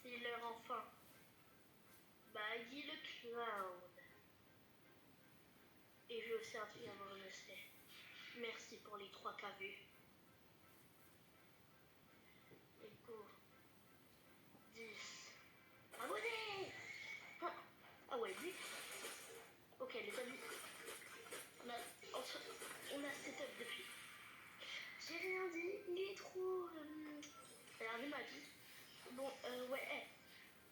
C'est l'heure enfin. Baggy le clown. Et je sais un truc avant je le sais. Merci pour les 3K vus. Et go. 10. Abonnez. Ah ouais, 8. Ok les amis. On a setup depuis. J'ai rien dit, il est trop... Alors il m'a dit. Bon, ouais,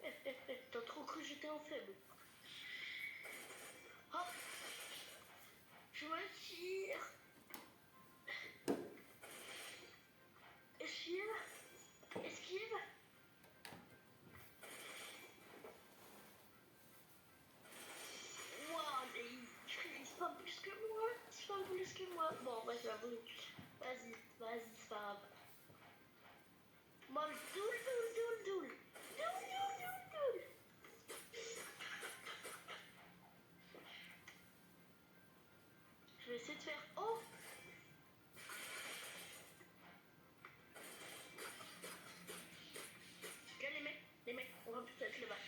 t'as trop cru que j'étais en faible. Hop. Je me tire. Esquive. Esquive. Waouh, mais il spam plus que moi. Il spam plus que moi. Bon, ouais, j'avoue. Vas-y, c'est pas grave. Moi, doule. Je vais essayer de faire... Oh. Là, les mecs, on va peut-être les battre.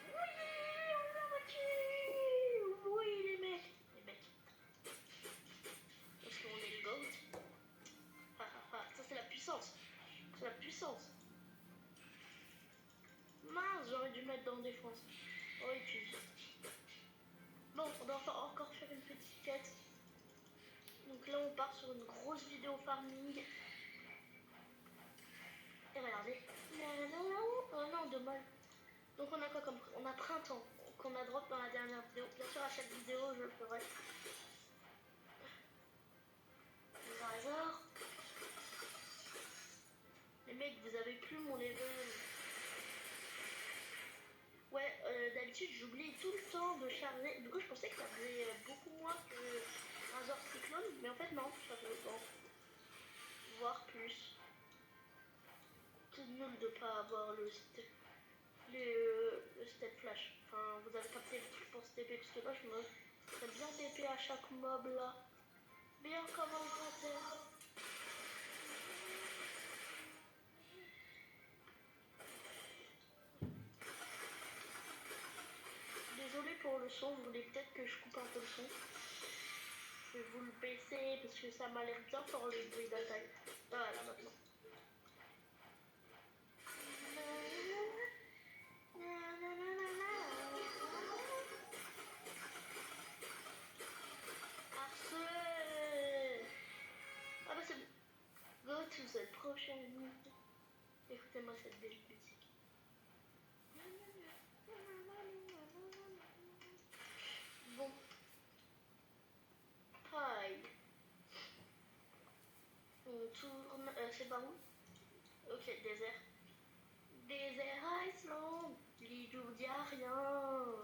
Oui, on l'a battu. Oui, les mecs. Parce qu'on est le GOAT. Ça, c'est la puissance. Mince, j'aurais dû mettre dans défense. Oh, et puis... Bon, on doit encore faire une petite quête. Donc là, on part sur une grosse vidéo farming. Et regardez. Oh non, de mal. Donc on a quoi comme... On a printemps, qu'on a drop dans la dernière vidéo. Bien sûr, à chaque vidéo, je le ferai. Par hasard. Les mecs, vous avez plus mon level. Ouais, d'habitude, j'oublie tout le temps de charger. Du coup, je pensais que ça faisait beaucoup moins que Razor Cyclone. Mais en fait, non, ça fait autant. Voire plus. C'est nul de pas avoir le step flash. Enfin, vous avez capté le truc pour se TP, parce que là, je me fais bien TP à chaque mob là. Bien comme un grand air. Désolé pour le son, vous voulez peut-être que je coupe un peu le son. Je vais vous le baisser parce que ça m'a l'air bien fort les bruits d'attaque. Voilà, maintenant. Ah bah c'est bon. Go to the prochaine. Écoutez-moi cette belle musique. Bon. Pareil. On tourne. C'est par où? Ok, désert. Désert Iceland. Lidou dit rien.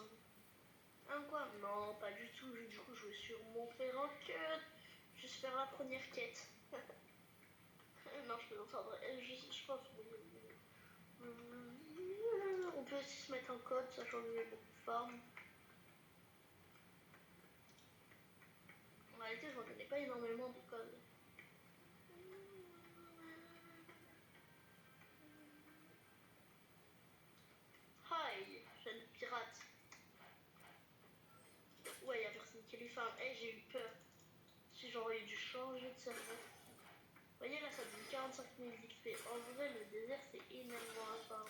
Un quoi? Non, pas du tout. Du coup, je vais sûrement faire un cut. Juste faire la première quête. Non, je peux l'entendre. Je pense. On peut aussi se mettre un code, ça change beaucoup de forme. En réalité, je ne reconnais pas énormément de codes. Hi, jeune pirate. Ouais, il y a personne qui les ferme. Hey, j'ai eu peur. Si j'aurais dû changer de serveur. Vous voyez là, ça donne 45 000 XP. En vrai, le désert, c'est énormément à farm.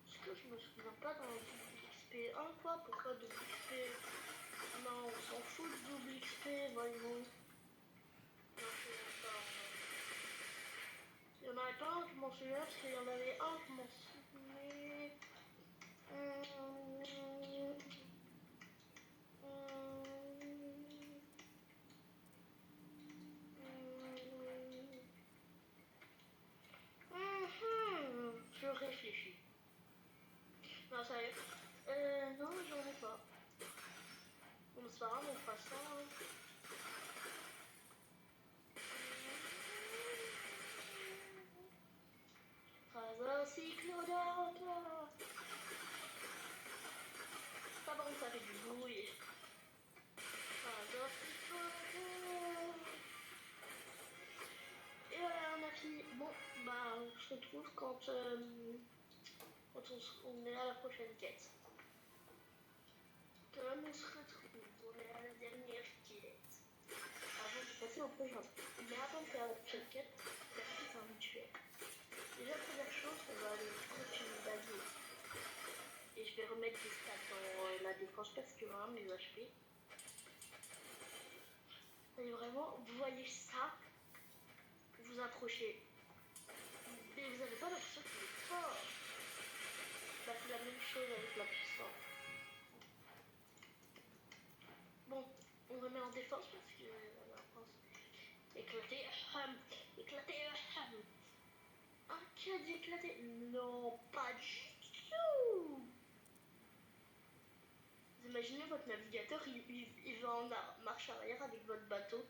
Est-ce que je me souviens pas d'un double XP? Un quoi? Pourquoi double XP? Non, on s'en fout de double XP, voyons. Il y en avait pas un, je m'en souviens, parce qu'il y en avait un, je m'en souvenais. Je réfléchis. Non, ça y est. Non, j'en ai pas. Bon, c'est pas grave, on fera ça. Razor Cyclone. Ça par contre, ça fait du bruit. Razor Cyclone. Et voilà, on a fini. Bon, bah, retrouve quand on est à la prochaine quête. Comme on se retrouve, on est à la dernière quête. Avant de passer au prochain. Mais avant de faire la prochaine quête, il y a peut-être un rituel. Déjà, première chose, on va aller trouver une base. Et je vais remettre des stats dans la défense parce que vraiment mes HP. Et vraiment, vous voyez ça, vous approchez. Mais vous n'avez pas l'impression qu'il est fort. Bah, c'est la même chose avec la puissance. Bon, on remet en défense parce que la France éclaté, éclaté, un qui a dit éclaté? Non, pas du tout. Vous imaginez votre navigateur, il va en marche arrière avec votre bateau.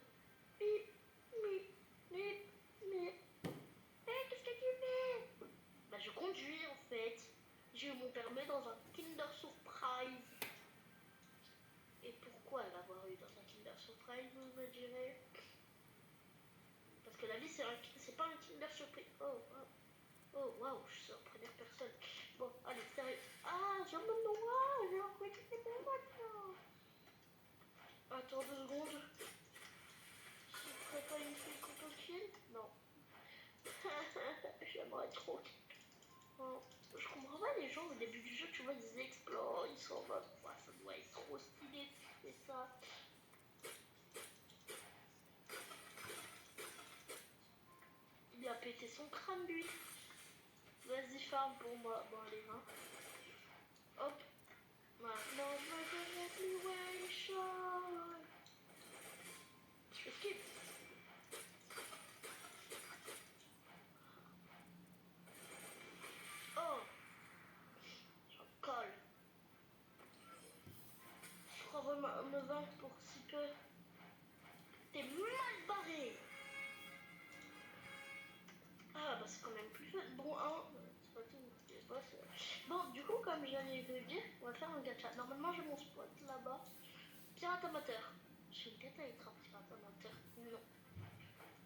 Mais, qu'est-ce que tu fais? Bah, je conduis en fait. J'ai eu mon permis dans un Kinder Surprise. Et pourquoi l'avoir eu dans un Kinder Surprise, vous me direz? Parce que la vie, c'est pas un Kinder Surprise. Oh, waouh, je suis en première personne. Bon, allez, sérieux. Ah, je me noie, j'ai envie que c'est pour maintenant. Attends 2 secondes. Je ferais pas une fille cocochine? Non. J'aimerais trop. Oh, je comprends pas les gens au début du jeu, tu vois, ils explorent, ils sont en mode, ouais, ça doit être trop stylé, c'est ça. Il a pété son crâne, lui. Vas-y, farm pour moi. Bon, allez, hein. Hop. Maintenant, je vais plus one shot. Escape. Oh. J'en colle. Je crois vraiment me vaincre pour si peu. T'es mal barré. Ah, bah c'est quand même plus fun. Bon, hein. C'est pas tout. Les boss. Bon, du coup, comme j'allais le dire, on va faire un gacha. Normalement, j'ai mon spot là-bas. Pirate amateur. J'ai une tête à être un pirate amateur. Non.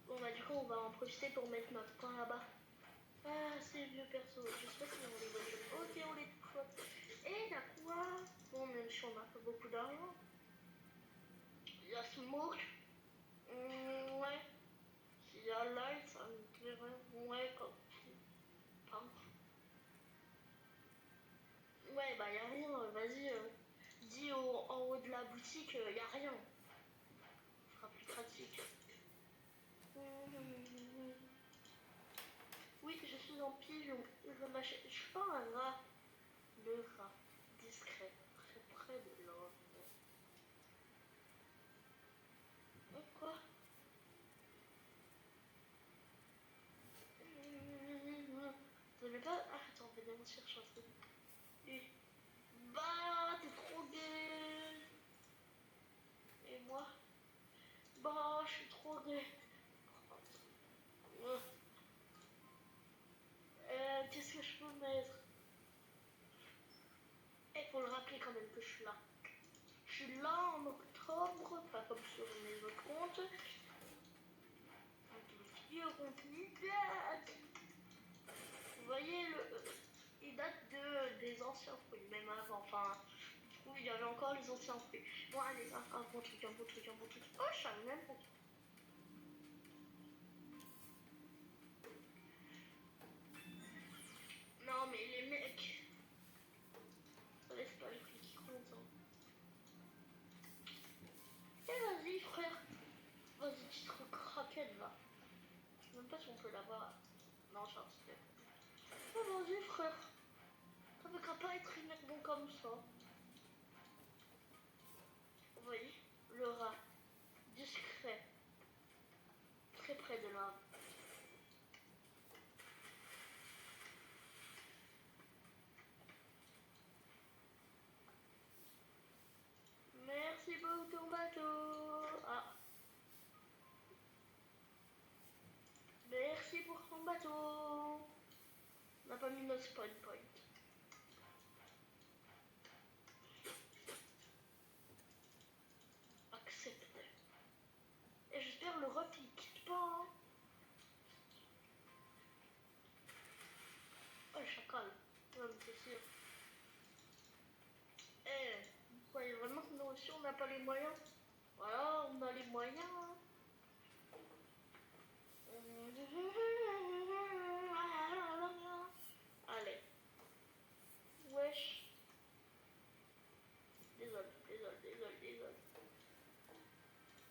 Bon, bah, du coup, on va en profiter pour mettre notre point là-bas. Ah, ces vieux persos. Je sais pas si on les voit. Ok, on les touche. Et là, quoi? Bon, même si on a pas beaucoup d'argent. Il y a Smoke. Ouais. Il y a Light, ça me plairait. Ouais, comme. Pardon. Ouais, bah, y a rien. Vas-y. Dis en haut de la boutique, y a rien. Ce sera plus pratique. Oui, je suis en pigeon. Je m'achète. Je suis pas un rat. Le rat. Discret. Très près de l'ordre. Quoi? Vous n'avez pas. Ah, attends, venez, on cherche un truc. Bah, t'es trop gay. Et moi? Bah, je suis trop gay. Qu'est-ce que je peux mettre? Il faut le rappeler quand même que je suis là. Je suis là en octobre, pas comme sur mes autres comptes. Les contenu date. Vous voyez, il date des anciens fruits, même avant. Enfin, du coup, il y avait encore les anciens fruits. Bon, allez, un bon truc, un bon truc, un bon truc. Oh, je savais même pas. Non, mais les mecs, ça laisse pas les prix qui comptent. Hein. Et vas-y, frère. Vas-y, titre Kraken là. Je sais même pas si on peut l'avoir. Non, j'ai un petit peu. Oh, vas-y, frère. Ça ne peut pas être une mec bon comme ça. Vous voyez, le rat. Discret. Très près de là. Merci pour ton bateau. Ah. Merci pour ton bateau. On n'a pas mis notre spawn point. Accepte. Et j'espère le ref il quitte pas. Hein. le chacal. Ouais, mais c'est sûr. Eh, vous croyez vraiment que nous aussi on n'a pas les moyens? Voilà, on a les moyens. Hein. Allez. Wesh. Désolé, désolé, désolé, désolé.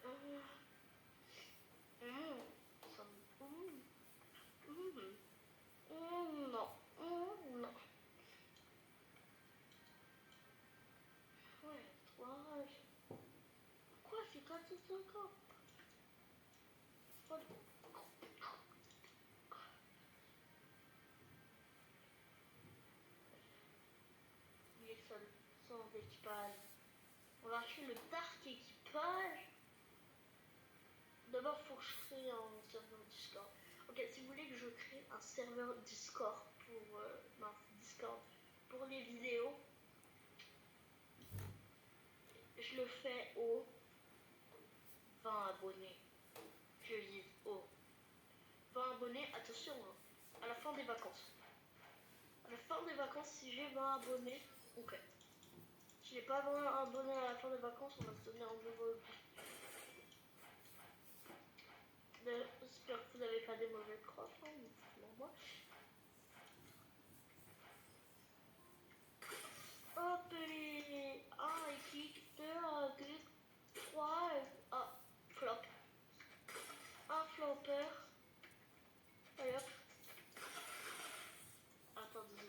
Ça me... non. Non. Ouais, toi, quoi, c'est quand tu te encore il est seul, sans équipage. On va acheter le Dark équipage. D'abord, il faut que je crée un serveur Discord. Ok, si vous voulez que je crée un serveur Discord pour Discord pour les vidéos, je le fais aux 20 abonnés. Je dis aux 20 abonnés, attention, hein, à la fin des vacances. À la fin des vacances, si j'ai 20 abonnés, ok. Si j'ai pas 20 abonnés à la fin des vacances, on va se donner un nouveau. J'espère que vous n'avez pas des mauvais profs, hein, moi. Hop, les 1 équipe, 2 équipe, 3, flop. Un flopper. Allez hop. Attendez.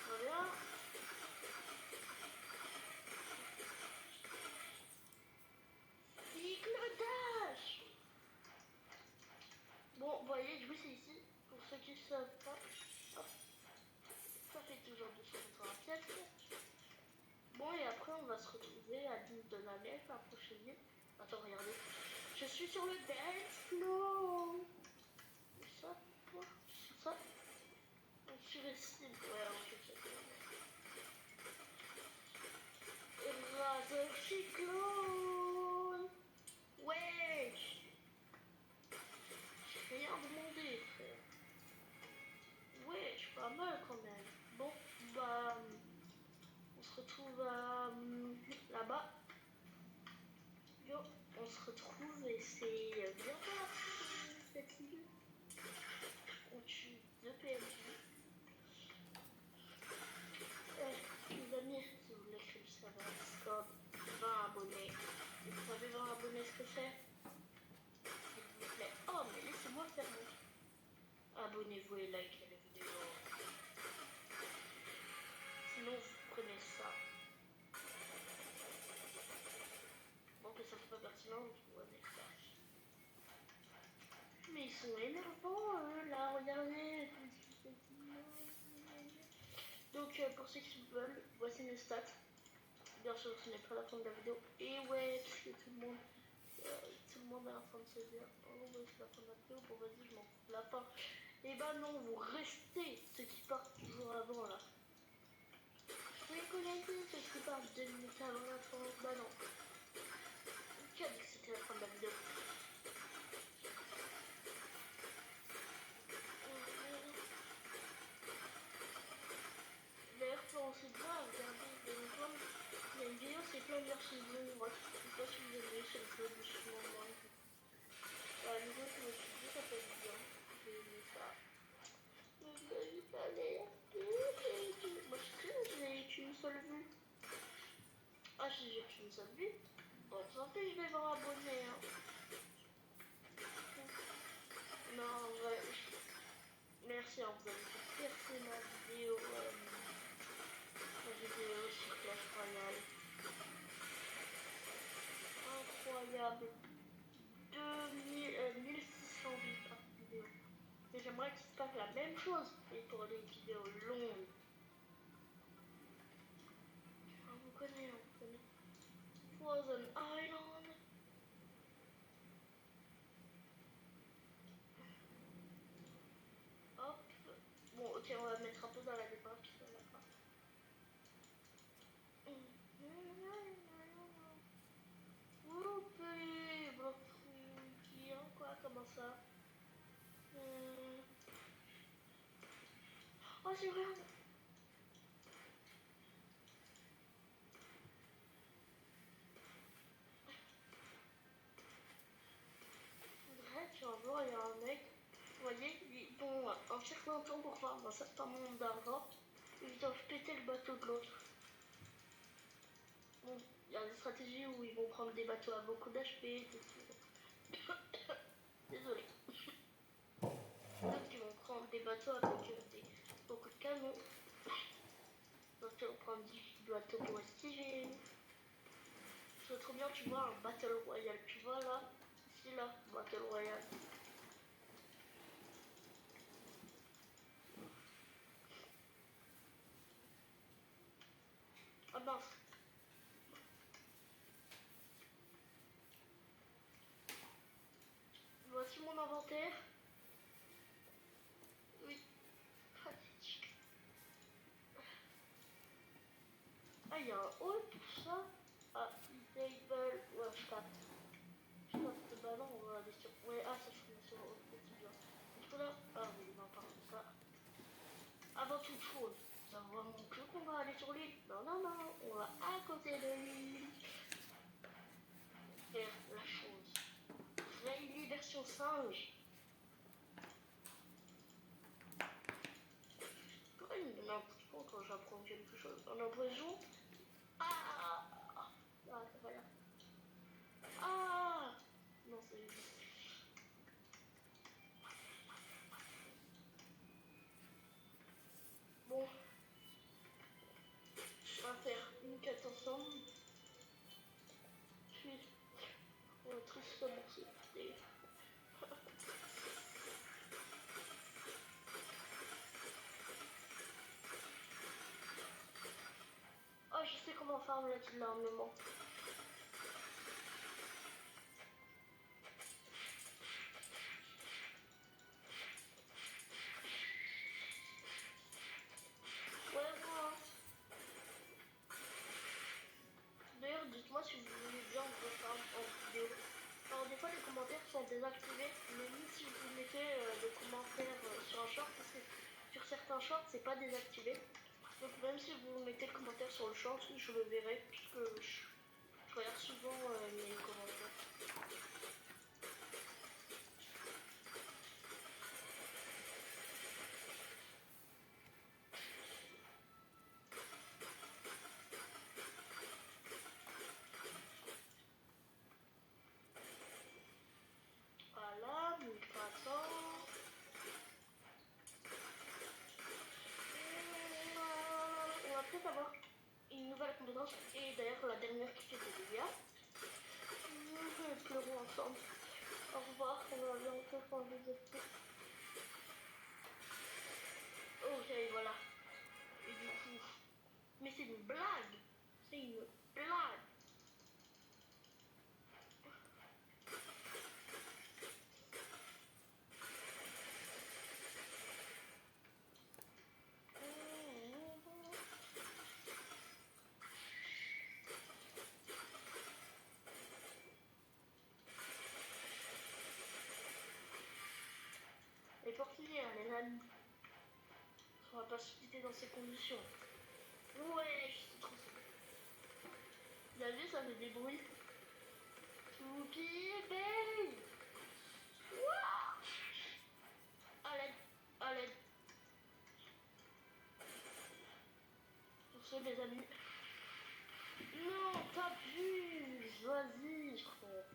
Voilà. Cycle dash. Bon, vous voyez, je vais c'est ici. Pour ceux qui ne savent pas. Hop. Ça fait toujours 280 pièces. Bon, et après, on va se retrouver à l'île de la neige, la prochaine île. Attends, regardez. Je suis sur le dance floor. C'est ça, toi? C'est ça? On surestime. Ouais, on surestime. Rase cyclone. Wesh. J'ai rien demandé, frère. Wesh, pas mal quand même. Bon, bah... on se retrouve là-bas. Yo, on se retrouve et c'est bientôt la fin de cette île. On tue 2 PNJ. Les amis, si vous voulez que ça va Discord, 20 abonnés. Vous savez 20 abonnés ce que c'est? S'il vous plaît. Oh, mais laissez-moi faire mon... Abonnez-vous et likez la vidéo. Sinon, vous prenez ça. Bon, que ça soit pas pertinent, vous prenez ça. Mais ils sont énervants, là, regardez. Donc, pour ceux qui veulent, voici mes stats. Bien sûr, ce n'est pas la fin de la vidéo. Et ouais, parce que tout le monde est en train de se dire oh, ouais, c'est la fin de la vidéo. Bon, vas-y, je m'en fous de la fin. Et bah non, vous restez ceux qui partent toujours avant là. Vous les connaissez, ceux qui partent 2 minutes avant la fin. Bah non. Qui a dit que c'était la fin de la vidéo? D'ailleurs, pensez bien à regarder il y a une vidéo, c'est plein de saison. Moi, je sais pas si vous avez vu, c'est le club du moment. La vidéo que je me suis dit, ça peut être bien. J'ai aimé ça. Il fallait. Moi, je n'ai qu'une seule vue. Ah, si j'ai qu'une seule vue. Bon, tant pis, je vais voir abonner. Hein. Non, en vrai. Merci, hein, vous avez fait percer ma vidéo. Ma vidéo sur Clash Royale. Incroyable. 1600 vues par vidéo. Et j'aimerais qu'il se passe la même chose. Et pour les vidéos longues. On vous connaît, on vous connaît. Frozen Island. Hop. Bon, ok, on va mettre un peu dans la dépense sur la fin. Ouh, petit bloc quoi, comment ça? vas-y, regarde. Bref, tu vas voir, il y a un mec. Vous voyez, ils ont un certain temps pour faire un certain nombre d'argent. Ils doivent péter le bateau de l'autre. Bon, il y a des stratégies où ils vont prendre des bateaux à beaucoup d'HP. Désolé. D'autres qui vont prendre des bateaux avec beaucoup de canons. D'autres qui vont prendre des bateaux pour esquiver. C'est trop bien, tu vois, un Battle Royale. Tu vois là, ici là, Battle Royale. Ah mince. Voici mon inventaire. Oui. Ah, il y a un hall pour ça. Ah, table. Ouais, je capte. Je capte. Bah non, on va aller sur. Ouais, ah, ça se met sur le petit bien. Du coup là. Ah oui, non, par contre, ça. Avant toute chose, ça va vraiment que qu'on va aller sur l'île. Non, non, non. On va à côté de l'île. Faire la chose. Rayleigh version singe. Pourquoi il me donne un coup de poing quand j'apprends quelque chose? On a l'impression. Ah! Ah, c'est pas là. Ah! Non, c'est. Bon, on va faire une quête ensemble. Puis, on va tous commencer. Oh, je sais comment faire l'armement. Ouais, moi. D'ailleurs, dites-moi si vous voulez bien que je parle en vidéo. Alors, des fois, les commentaires sont désactivés, mais même si vous mettez des commentaires sur un short, parce que sur certains shorts, c'est pas désactivé. Donc, même si vous mettez le commentaire sur le short, je le verrai, puisque je regarde souvent les commentaires. Voilà, 1300. On va peut-être avoir une nouvelle compétence. Et d'ailleurs, la dernière qui fait des dégâts. Nous pleurons ensemble. Au revoir, on va bientôt changer de fait. Ok, voilà. Et du coup. Mais c'est une blague! C'est une blague! Et pour finir, les amis, on va pas se quitter dans ces conditions. Ouais, je suis trop sûr. Vous avez vu, ça fait des bruits. Choupi, babe! À l'aide, à l'aide. Sur ce, les amis. Non, t'abuses! Vas-y, frère.